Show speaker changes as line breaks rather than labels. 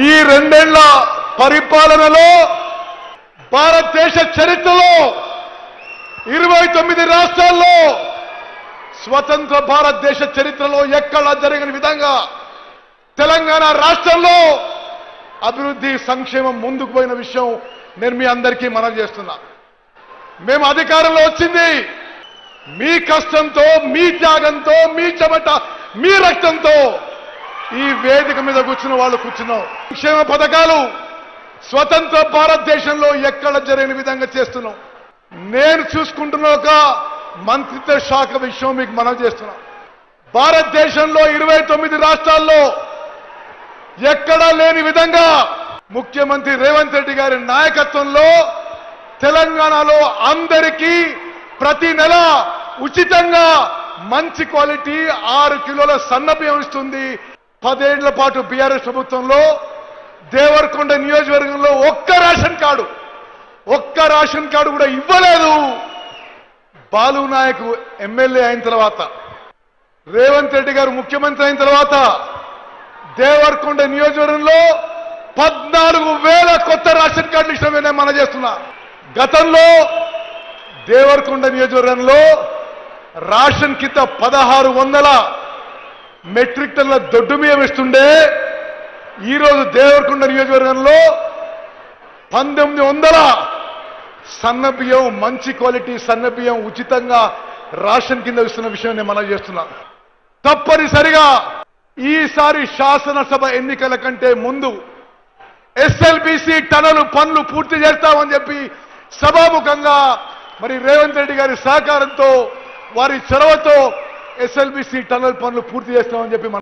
ఈ రెండేళ్ల పరిపాలనలో భారతదేశ చరిత్రలో 29 రాష్ట్రాల్లో స్వతంత్ర భారతదేశ చరిత్రలో ఎక్కడా జరిగిన విధంగా తెలంగాణ రాష్ట్రంలో అభివృద్ధి సంక్షేమం ముందుకు పోయిన విషయం నేను మీ అందరికీ మనవి చేస్తున్నా. మేము అధికారంలో వచ్చింది మీ కష్టంతో, మీ త్యాగంతో, మీ చెమట, మీ రక్తంతో ఈ వేదిక మీద కూర్చున్న వాళ్ళు కూర్చున్నాం. సంక్షేమ పథకాలు స్వతంత్ర భారతదేశంలో ఎక్కడ జరిగిన విధంగా చేస్తున్నాం. నేను చూసుకుంటున్న ఒక మంత్రిత్వ శాఖ విషయం మీకు మనవి చేస్తున్నా. భారతదేశంలో 29 రాష్ట్రాల్లో ఎక్కడా లేని విధంగా ముఖ్యమంత్రి రేవంత్ రెడ్డి గారి నాయకత్వంలో తెలంగాణలో అందరికీ ప్రతి నెల ఉచితంగా మంచి క్వాలిటీ 6 కిలోల సన్నబియ్యం ఇస్తుంది. 10 ఏళ్ల పాటు బీఆర్ఎస్ ప్రభుత్వంలో దేవరకొండ నియోజకవర్గంలో ఒక్క రేషన్ కార్డు కూడా ఇవ్వలేదు. బాలు నాయక్ ఎమ్మెల్యే అయిన తర్వాత, రేవంత్ రెడ్డి గారు ముఖ్యమంత్రి అయిన తర్వాత దేవరకొండ నియోజకవర్గంలో 14,000 కొత్త రేషన్ కార్డులు ఇష్టమే నేను మనం చేస్తున్నా. గతంలో దేవరకొండ నియోజకవర్గంలో రేషన్ కింద 1600 మెట్రిక్ టన్నుల దొడ్డు బియ్యం ఇస్తుండే ఈరోజు దేవరకొండ నియోజకవర్గంలో 1900 సన్న బియ్యం, మంచి క్వాలిటీ సన్న బియ్యం ఉచితంగా రేషన్ కింద ఇస్తున్న విషయం నేను మనం చేస్తున్నా. తప్పనిసరిగా ఈసారి శాసనసభ ఎన్నికల కంటే ముందు ఎస్ఎల్బీసీ టనల్ పనులు పూర్తి చేస్తామని చెప్పి సభాముఖంగా మరి రేవంత్ రెడ్డి గారి సహకారంతో, వారి చొరవతో ఎస్ఎల్బీసీ టనల్ పనులు పూర్తి చేస్తామని చెప్పి